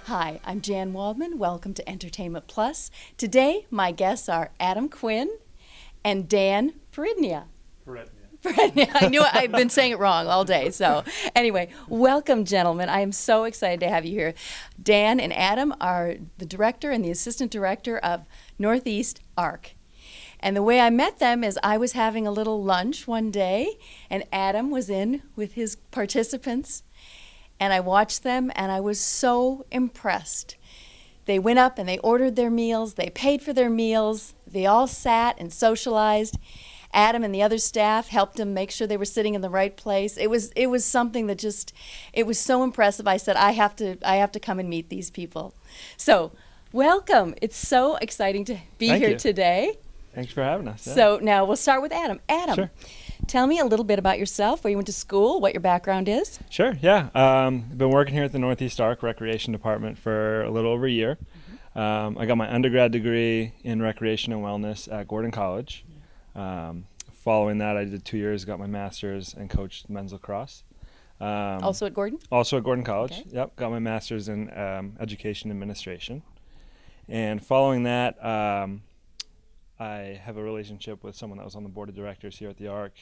Hi, I'm Jan Waldman. Welcome to Entertainment Plus. Today, my guests are Adam Quinn and Dan Peridnia. I knew I've been saying it wrong all day. So anyway, welcome, gentlemen. I am so excited to have you here. Dan and Adam are the director and the assistant director of Northeast ARC. And the way I met them is I was having a little lunch one day, and Adam was in with his participants, and I watched them, and I was so impressed. They went up and they ordered their meals, they paid for their meals, they all sat and socialized. Adam and the other staff helped them make sure they were sitting in the right place. It was something that it was so impressive. I said, I have to come and meet these people. So, welcome. It's so exciting to be here today. Thanks for having us. Yeah. So now we'll start with Adam. Adam, sure. Tell me a little bit about yourself, where you went to school, what your background is. Sure, yeah. Been working here at the Northeast ARC Recreation Department for a little over a year. I got my undergrad degree in recreation and wellness at Gordon College. Following that, I did 2 years, got my master's, and coached men's lacrosse. Also at Gordon? Also at Gordon College, okay. Yep. Got my master's in education administration. And following that, I have a relationship with someone that was on the board of directors here at the ARC,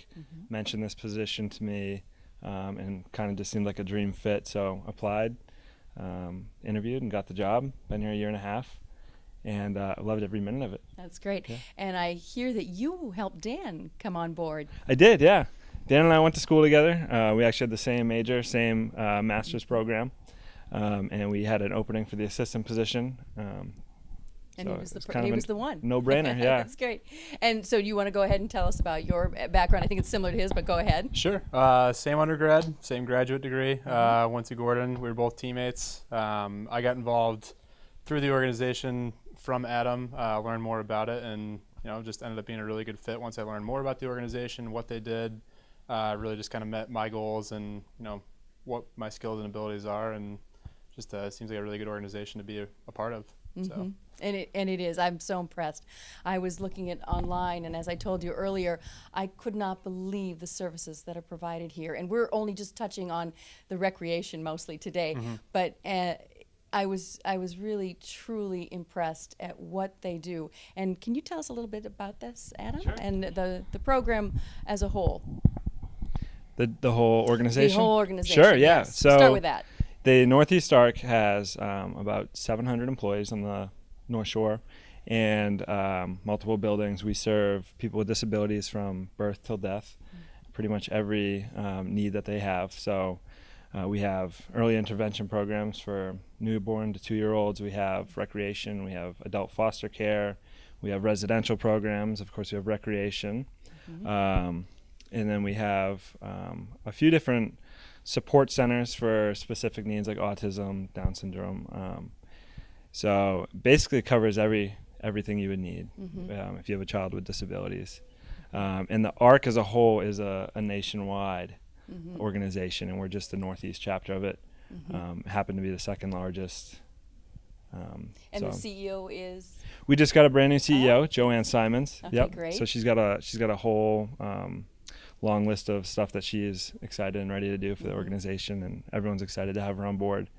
mentioned this position to me, and kind of just seemed like a dream fit. So applied, interviewed, and got the job. Been here a year and a half, and I loved every minute of it. That's great. Yeah. And I hear that you helped Dan come on board. I did, yeah. Dan and I went to school together. We actually had the same major, same master's program, and we had an opening for the assistant position. And so he was the one. No-brainer, yeah. That's great. And so you want to go ahead and tell us about your background? I think it's similar to his, but go ahead. Sure. Same undergrad, same graduate degree. Went to Gordon. We were both teammates. I got involved through the organization from Adam, learned more about it, and just ended up being a really good fit once I learned more about the organization, what they did. Really just kind of met my goals and what my skills and abilities are, and just seems like a really good organization to be a part of. So. And it is. I'm so impressed. I was looking at online, and as I told you earlier, I could not believe the services that are provided here. And we're only just touching on the recreation mostly today, but I was really truly impressed at what they do. And can you tell us a little bit about this, Adam, Sure. and the program as a whole? The whole organization? The whole organization. Sure, yeah. Yes. So start with that. The Northeast ARC has about 700 employees on the North Shore, and multiple buildings. We serve people with disabilities from birth till death, pretty much every need that they have. So we have early intervention programs for newborn to 2-year-olds. We have recreation. We have adult foster care. We have residential programs. Of course, we have recreation. And then we have a few different support centers for specific needs like autism, Down syndrome. So basically it covers everything you would need if you have a child with disabilities. And the ARC as a whole is a nationwide organization, and we're just the Northeast chapter of it. Happen to be the second largest. And the CEO is? We just got a brand new CEO, Joanne Simons. Okay, great. So she's got a whole long list of stuff that she is excited and ready to do for the organization, and everyone's excited to have her on board.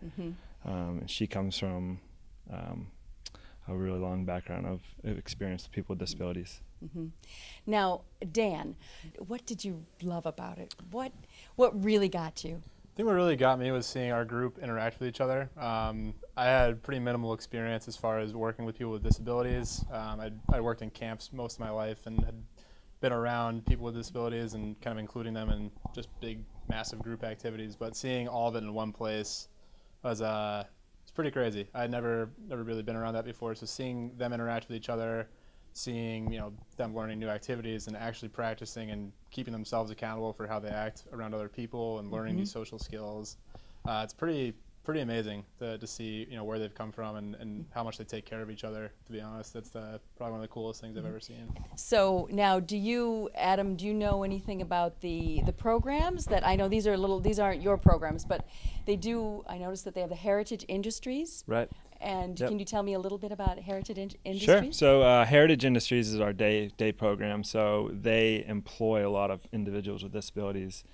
And she comes from a really long background of experience with people with disabilities. Now, Dan, what did you love about it? What really got you? I think what really got me was seeing our group interact with each other. I had pretty minimal experience as far as working with people with disabilities. I worked in camps most of my life and had been around people with disabilities and kind of including them in just big, massive group activities. But seeing all of it in one place was it's pretty crazy. I had never really been around that before. So seeing them interact with each other, seeing them learning new activities and actually practicing and keeping themselves accountable for how they act around other people and learning these social skills, it's pretty amazing to see where they've come from and how much they take care of each other. To be honest, that's probably one of the coolest things I've ever seen. So now, Adam, do you know anything about the programs that I know these aren't your programs, but they do? I noticed that they have the Heritage Industries. Right. And Yep. Can you tell me a little bit about Heritage Industries? Sure. So Heritage Industries is our day program. So they employ a lot of individuals with disabilities,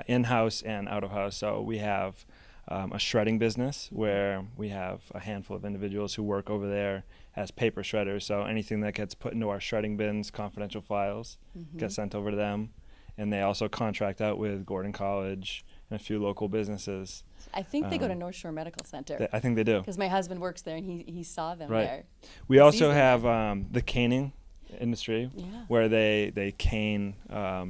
in-house and out of house. So we have a shredding business where we have a handful of individuals who work over there as paper shredders. So anything that gets put into our shredding bins, confidential files, gets sent over to them. And they also contract out with Gordon College and a few local businesses. I think they go to North Shore Medical Center. I think they do. Because my husband works there, and he saw them Right. there. We also have the caning industry, Yeah. where they cane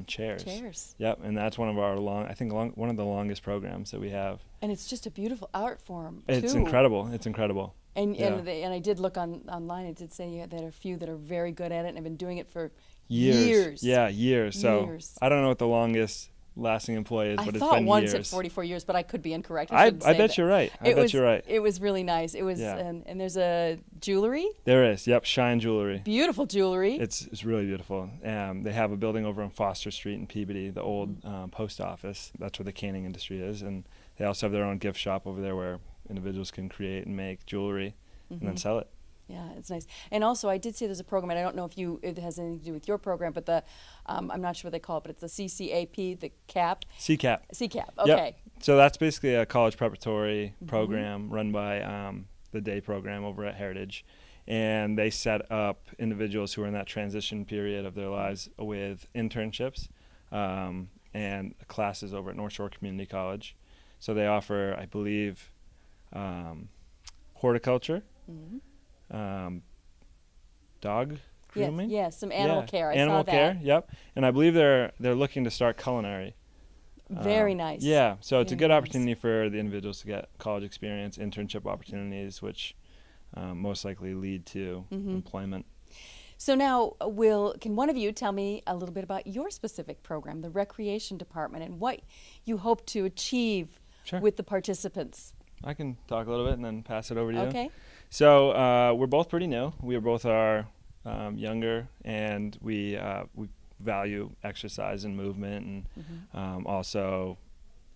chairs. Chairs. Yep, and that's one of our one of the longest programs that we have. And it's just a beautiful art form, It's too. incredible. It's incredible. And Yeah. and I did look online. It did say that there are a few that are very good at it and have been doing it for Years. Yeah, years. So Years. I don't know what the longest lasting employee is, I but it's thought been once years. at 44 years, but I could be incorrect. I shouldn't say bet that. you're right. I bet you're right. It was really nice. It was, Yeah. and there's a jewelry, There is. Yep, Shine Jewelry. beautiful jewelry. It's really beautiful. They have a building over on Foster Street in Peabody, the old post office. That's where the canning industry is, and they also have their own gift shop over there where individuals can create and make jewelry and then sell it. Yeah, it's nice. And also, I did see there's a program, and I don't know if it has anything to do with your program, but I'm not sure what they call it, but it's the CCAP, the CAP. CCAP. CCAP, Yep. okay. So that's basically a college preparatory program run by the day program over at Heritage. And they set up individuals who are in that transition period of their lives with internships and classes over at North Shore Community College. So they offer, I believe, horticulture, dog grooming. Yes, some animal care. I animal saw that. care. Yep. And I believe they're looking to start culinary. Very nice. Yeah, so it's a Very good nice. opportunity for the individuals to get college experience, internship opportunities, which most likely lead to employment. So now, can one of you tell me a little bit about your specific program, the Recreation Department, and what you hope to achieve Sure. with the participants? I can talk a little bit and then pass it over to you. Okay. So we're both pretty new. We both are younger, and we value exercise and movement, and also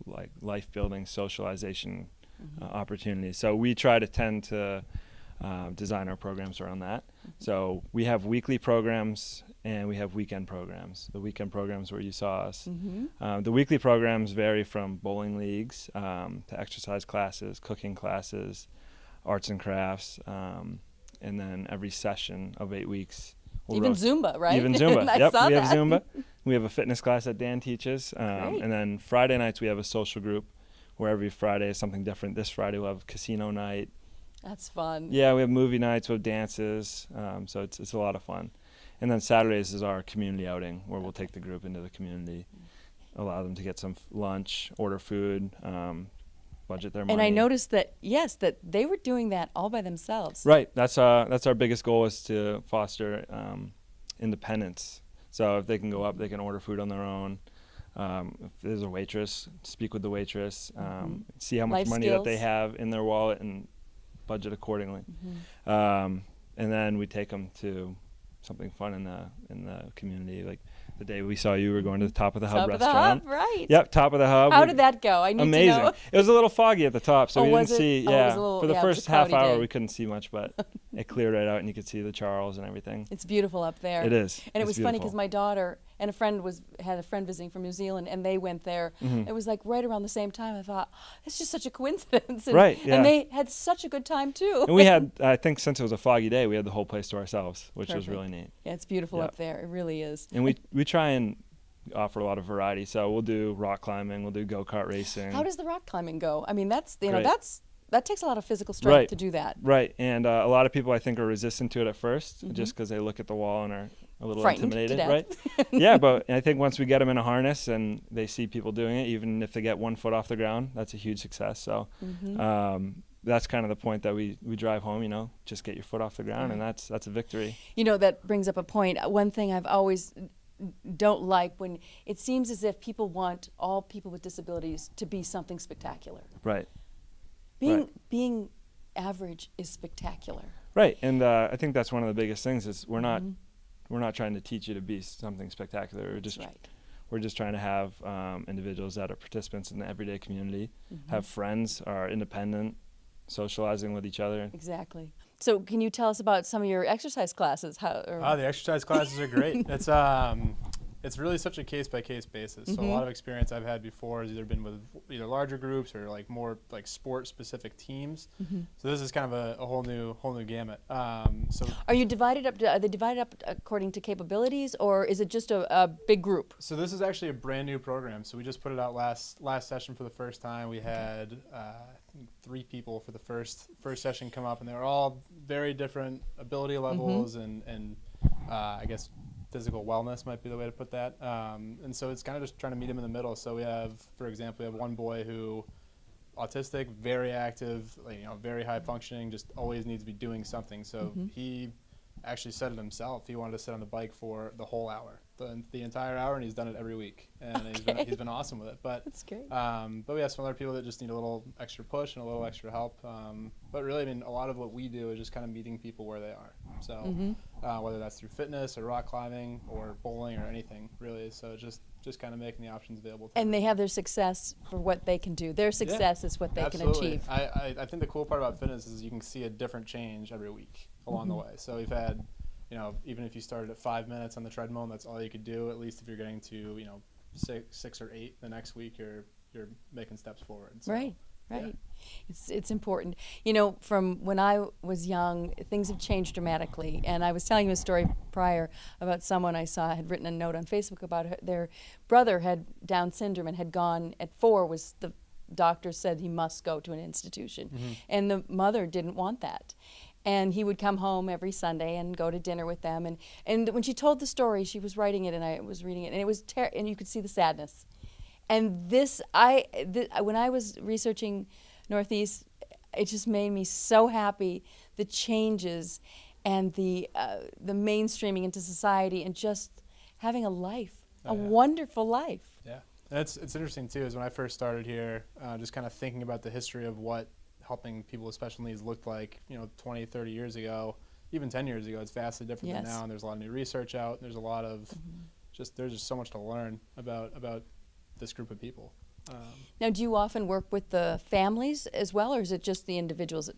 like life building, socialization opportunities. So we try to tend to design our programs around that. So we have weekly programs and we have weekend programs. The weekend programs where you saw us. The weekly programs vary from bowling leagues to exercise classes, cooking classes, arts and crafts, and then every session of 8 weeks. Even Zumba, right? Even Zumba. I Yep, saw we have that. Zumba. We have a fitness class that Dan teaches. Great. And then Friday nights we have a social group where every Friday is something different. This Friday we'll have casino night. That's fun. Yeah, we have movie nights, we have dances. So it's a lot of fun. And then Saturdays is our community outing where we'll take the group into the community, allow them to get some lunch, order food, budget their money. And I noticed that, yes, that they were doing that all by themselves. Right. That's our biggest goal, is to foster independence. So if they can go up, they can order food on their own. If there's a waitress, speak with the waitress, see how much Life money that they skills. have in their wallet and budget accordingly. And then we take them to something fun in the community. Like the day we saw you, we were going to the Top of the Hub Top of the restaurant. Hub, right. Yep, Top of the Hub. How did that go? I need Amazing. to know. It was a little foggy at the top, so Oh, we was didn't it? see. Oh, it was Yeah, a little- for the yeah, it was first a half cloudy hour day. we couldn't see much, but it cleared right out, and you could see the Charles and everything. It's beautiful up there. It is. And it It's was funny because beautiful. my daughter and had a friend visiting from New Zealand, and they went there. It was like right around the same time. I thought, it's just such a coincidence. And, Right, yeah. And they had such a good time too. And we had, I think, since it was a foggy day, we had the whole place to ourselves, which was Perfect. really neat. Yeah, it's beautiful Yeah. up there. It really is. And we try and offer a lot of variety. So we'll do rock climbing, we'll do go-kart racing. How does the rock climbing go? I mean, that Great. takes a lot of physical strength Right. to do that. Right, and a lot of people I think are resistant to it at first, just because they look at the wall and are a little Frightened to intimidated, death. right? Yeah, but I think once we get them in a harness and they see people doing it, even if they get 1 foot off the ground, that's a huge success. So that's kind of the point that we drive home. Just get your foot off the ground, and that's a victory. That brings up a point. One thing I've always don't like when it seems as if people want all people with disabilities to be something spectacular. Right. Being average is spectacular. Right, and I think that's one of the biggest things is we're not trying to teach you to be something spectacular. We're just trying to have individuals that are participants in the everyday community, have friends, are independent, socializing with each other. Exactly. So can you tell us about some of your exercise classes? The exercise classes are great. It's It's really such a case-by-case basis. So a lot of experience I've had before has either been with either larger groups or like more like sport-specific teams. So this is kind of a whole new gamut. So Are you divided up? Are they divided up according to capabilities, or is it just a big group? So this is actually a brand new program. So we just put it out last session for the first time. We had I think 3 people for the first session come up, and they were all very different ability levels and I guess physical wellness might be the way to put that. And so it's kind of just trying to meet them in the middle. So we have, for example, we have one boy who autistic, very active, like, very high functioning, just always needs to be doing something. So he actually said it himself. He wanted to sit on the bike for the whole hour, the entire hour, and he's done it every week. And he's been awesome with it. But That's great. but we have some other people that just need a little extra push and a little extra help. But really, I mean, a lot of what we do is just kind of meeting people where they are. So whether that's through fitness or rock climbing or bowling or anything, really. So just kind of making the options available to And they have their success for what they can do. Their success is what they absolutely. can achieve. I think the cool part about fitness is you can see a different change every week along the way. So we've had, even if you started at 5 minutes on the treadmill and that's all you could do, at least if you're getting to, 6 or 8 the next week, you're making steps forward. So, Right. yeah. It's important. From when I was young, things have changed dramatically. And I was telling you a story prior about someone I saw had written a note on Facebook about their brother had Down syndrome and had gone at 4. The doctor said he must go to an institution, and the mother didn't want that. And he would come home every Sunday and go to dinner with them. And when she told the story, she was writing it and I was reading it, and it was and you could see the sadness. And when I was researching Northeast, it just made me so happy, the changes and the mainstreaming into society and just having a life, a wonderful life. Yeah, and it's interesting too, is when I first started here, just kind of thinking about the history of what helping people with special needs looked like, 20, 30 years ago, even 10 years ago. It's vastly different than now, and there's a lot of new research out, and there's a lot of there's just so much to learn about this group of people. Now, do you often work with the families as well, or is it just the individuals?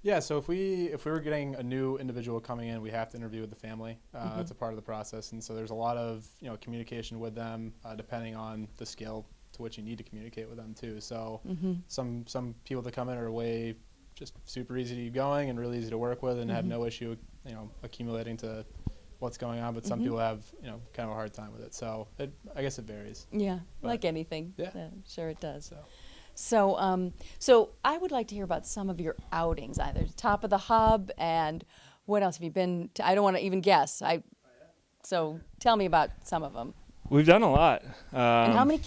Yeah, so if we were getting a new individual coming in, we have to interview with the family. That's a part of the process, and so there's a lot of communication with them, depending on the scale to which you need to communicate with them too. So some people that come in are way just super easy going and really easy to work with and have no issue accumulating to what's going on, but some people have kind of a hard time with it. So I guess it varies. Yeah, But like anything. yeah. I'm sure it does. So So I would like to hear about some of your outings, either Top of the Hub and what else have you been to? I don't want to even guess. So tell me about some of them. We've done a lot. And how many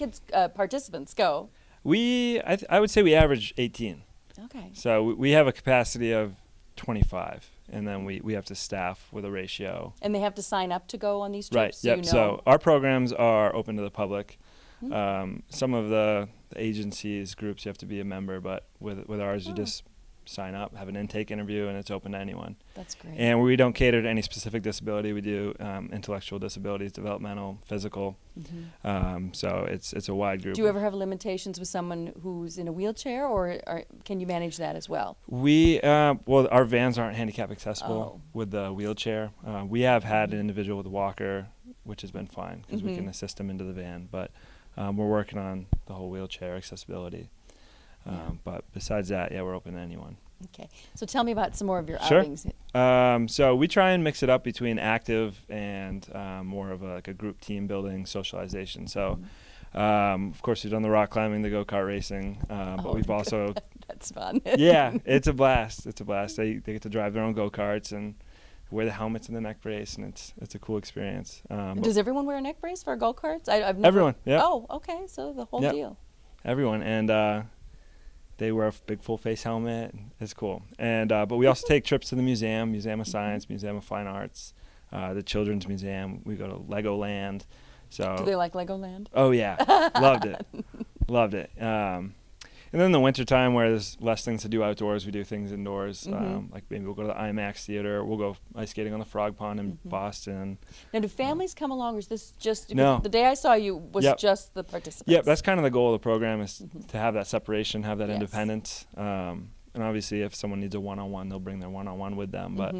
participants go? I would say we average 18. Okay. So we have a capacity of 25, and then we have to staff with a ratio. And they have to sign up to go on these Right. trips? Yep. So our programs are open to the public. Some of the agencies, groups, you have to be a member, but with ours, you just sign up, have an intake interview, and it's open to anyone. That's great. And we don't cater to any specific disability. We do intellectual disabilities, developmental, physical. So it's a wide group. Do you ever have limitations with someone who's in a wheelchair, or can you manage that as well? Well, our vans aren't handicap accessible with the wheelchair. We have had an individual with a walker, which has been fine because we can assist them into the van. But we're working on the whole wheelchair accessibility. But besides that, we're open to anyone. Okay. So tell me about some more of your Sure. outings. So we try and mix it up between active and more of a group team building socialization. So, of course, we've done the rock climbing, the go-kart racing, but we've also... That's fun. Yeah, it's a blast. It's a blast. They get to drive their own go-karts and wear the helmets in the neck brace, and it's a cool experience. Does everyone wear a neck brace for go-karts? I've never... Everyone, yeah. Oh, okay. So the whole deal. Everyone. And... they wear a big full face helmet. It's cool. And but we also take trips to the museum of Science, Museum of Fine Arts, the Children's Museum. We go to Legoland. So Do they like Legoland? Oh yeah, loved it. And then in the wintertime where there's less things to do outdoors, we do things indoors. Like maybe we'll go to the IMAX theater. We'll go ice skating on the Frog Pond in Boston. Now, do families come along, or is this just... No. The day I saw you was just the participants? Yep, that's kind of the goal of the program, is to have that separation, have that independence. And obviously, if someone needs a one-on-one, they'll bring their one-on-one with them. But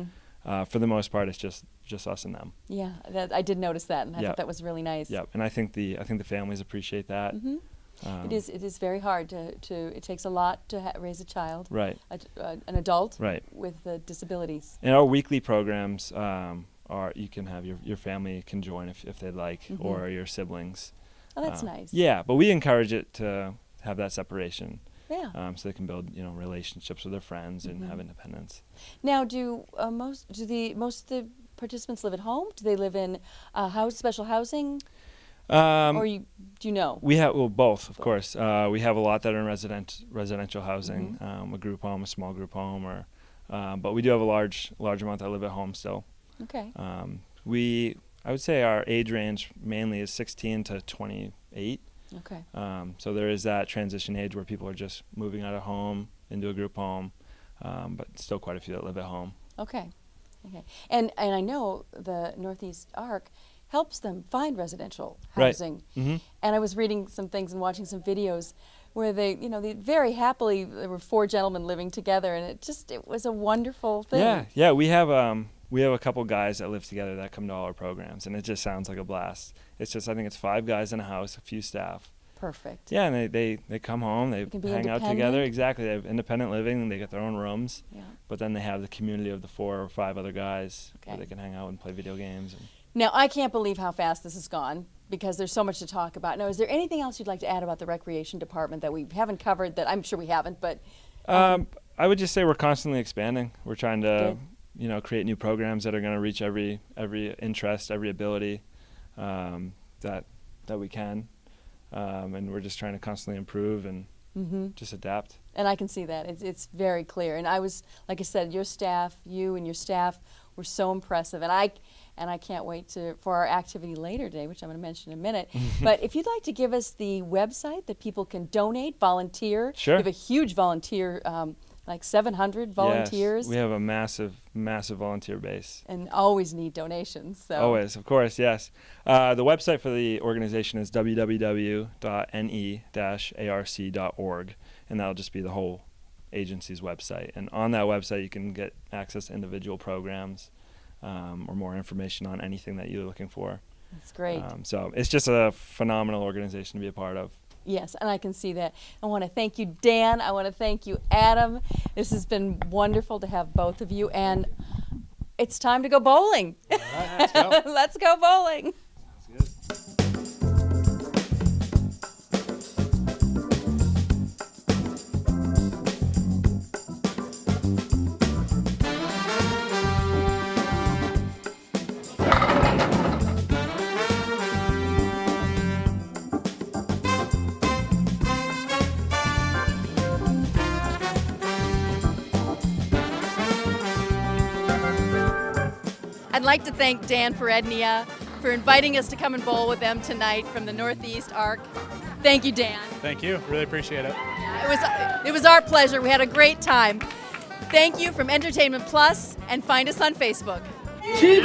for the most part, it's just us and them. Yeah, I did notice that, and I Yep. thought that was really nice. Yep, and I think the families appreciate that. It is very hard to it takes a lot to raise a child, Right. An adult Right. with disabilities. And our weekly programs are you can have your family can join if they'd like, or your siblings. Oh, that's nice. Yeah, but we encourage it to have that separation. Yeah. So they can build relationships with their friends and have independence. Now, do most of the participants live at home? Do they live in special housing? Or do you know? We have both, of course. We have a lot that are in residential housing, a group home, a small group home, but we do have a large amount that live at home still. Okay. I would say our age range mainly is 16 to 28. Okay. So there is that transition age where people are just moving out of home into a group home, but still quite a few that live at home. Okay. Okay. And I know the Northeast Arc helps them find residential housing. Right. And I was reading some things and watching some videos where they very happily, there were 4 gentlemen living together, and it was a wonderful thing. Yeah. We have a couple guys that live together that come to all our programs, and it just sounds like a blast. It's just, I think it's 5 guys in a house, a few staff. Perfect. Yeah, and they come home, they can be hang out together. independent. Exactly. They have independent living, and they get their own rooms. Yeah. But then they have the community of the 4 or 5 other guys where Okay. they can hang out and play video games. Now, I can't believe how fast this has gone because there's so much to talk about. Now, is there anything else you'd like to add about the recreation department that we haven't covered that I'm sure we haven't, but... I would just say we're constantly expanding. We're trying to, Good. Create new programs that are going to reach every interest, every ability that we can, and we're just trying to constantly improve and just adapt. And I can see that. It's very clear. And I was, like I said, you and your staff were so impressive. And I can't wait for our activity later today, which I'm going to mention in a minute. But if you'd like to give us the website that people can donate, volunteer. Sure. We have a huge volunteer, like 700 volunteers. Yes, we have a massive volunteer base. And always need donations. So. Always, of course, yes. The website for the organization is www.ne-arc.org, and that'll just be the whole agency's website. And on that website, you can get access to individual programs or more information on anything that you're looking for. That's great. So it's just a phenomenal organization to be a part of. Yes, and I can see that. I want to thank you, Dan. I want to thank you, Adam. This has been wonderful to have both of you, and it's time to go bowling. All right, let's go. Let's go bowling. Sounds good. I'd like to thank Dan Perednia for inviting us to come and bowl with them tonight from the Northeast Arc. Thank you, Dan. Thank you. Really appreciate it. It was our pleasure. We had a great time. Thank you from Entertainment Plus, and find us on Facebook. Cheap